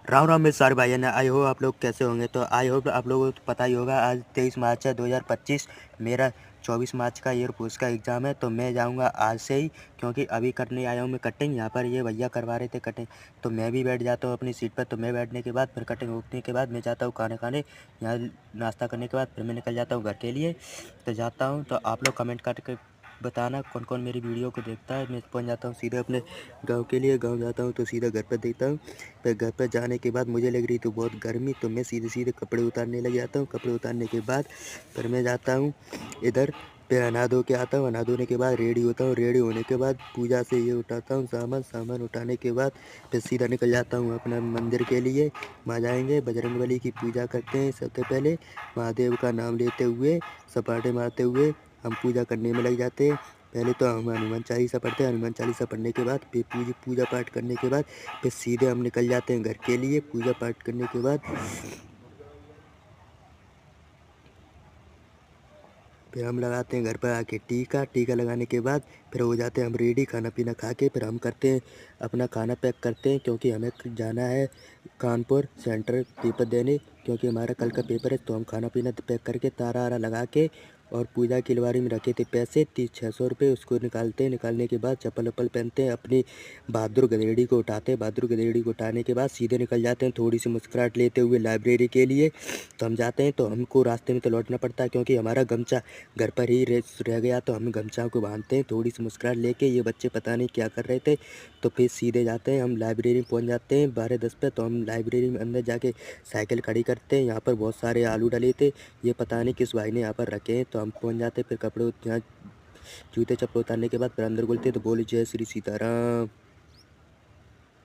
राम राम मेरे सारे भाइयों ने आई होप आप लोग कैसे होंगे। तो आई होप आप लोगों को पता ही होगा आज 23 मार्च है 2025। मेरा 24 मार्च का एयरफोर्स का एग्ज़ाम है, तो मैं जाऊंगा आज से ही, क्योंकि अभी करने आया हूँ मैं कटिंग। यहाँ पर ये भैया करवा रहे थे कटिंग, तो मैं भी बैठ जाता हूँ अपनी सीट पर। तो मैं बैठने के बाद फिर कटिंग उठने के बाद मैं जाता हूँ खाने खाने। यहाँ नाश्ता करने के बाद फिर मैं निकल जाता हूँ घर के लिए। तो जाता हूँ, तो आप लोग कमेंट करके बताना कौन कौन मेरी वीडियो को देखता है। मैं पहुँच जाता हूँ सीधे अपने गाँव के लिए। गाँव जाता हूँ तो सीधा घर पर देखता हूँ। फिर घर पर जाने के बाद मुझे लग रही थी बहुत गर्मी, तो मैं सीधे सीधे कपड़े उतारने लग जाता हूँ। कपड़े उतारने के बाद फिर मैं जाता हूँ इधर, फिर नहा धो के आता हूँ। नहा धोने के बाद रेडी होता हूँ। रेडी होने के बाद पूजा से ये उठाता हूँ सामान। सामान उठाने के बाद फिर सीधा निकल जाता हूँ अपना मंदिर के लिए। वहाँ जाएंगे, बजरंगबली की पूजा करते हैं। सबसे पहले महादेव का नाम लेते हुए, सपाटे मारते हुए हम पूजा करने में लग जाते हैं। पहले तो हम हनुमान चालीसा पढ़ते हैं। हनुमान चालीसा पढ़ने के बाद फिर पूजा पाठ करने के बाद फिर सीधे हम निकल जाते हैं घर के लिए। पूजा पाठ करने के बाद फिर हम लगाते हैं घर पर आके टीका। टीका लगाने के बाद फिर हो जाते हैं हम रेडी। खाना पीना खा के फिर हम करते हैं अपना खाना पैक करते हैं, क्योंकि हमें जाना है कानपुर सेंटर पेपर देने, क्योंकि हमारा कल का पेपर है। तो हम खाना पीना पैक करके तारा आरा लगा के, और पूजा की अलमारी में रखे थे पैसे 600 रुपये, उसको निकालते हैं। निकालने के बाद चप्पल वप्पल पहनते हैं, अपनी बहादुर गधेड़ी को उठाते हैं। बहादुर गधेड़ी को उठाने के बाद सीधे निकल जाते हैं थोड़ी सी मुस्कुराहट लेते हुए लाइब्रेरी के लिए। तो हम जाते हैं, तो हमको रास्ते में तो लौटना पड़ता है, क्योंकि हमारा गमछा घर पर ही रह गया। तो हम गमछा को बांधते हैं थोड़ी सी मुस्कुराहट लेके। ये बच्चे पता नहीं क्या कर रहे थे। तो फिर सीधे जाते हैं हम लाइब्रेरी में पहुंच जाते हैं 12:10 पे। तो हम लाइब्रेरी में अंदर जाके साइकिल खड़ी करते हैं। यहाँ पर बहुत सारे आलू डले थे, ये पता नहीं किस भाई ने यहाँ पर रखे हैं। तो हम पहुंच जाते हैं, फिर कपड़े यहाँ जूते चप्पल उतारने के बाद फिर अंदर बोलते हैं। तो बोले जय श्री सीताराम।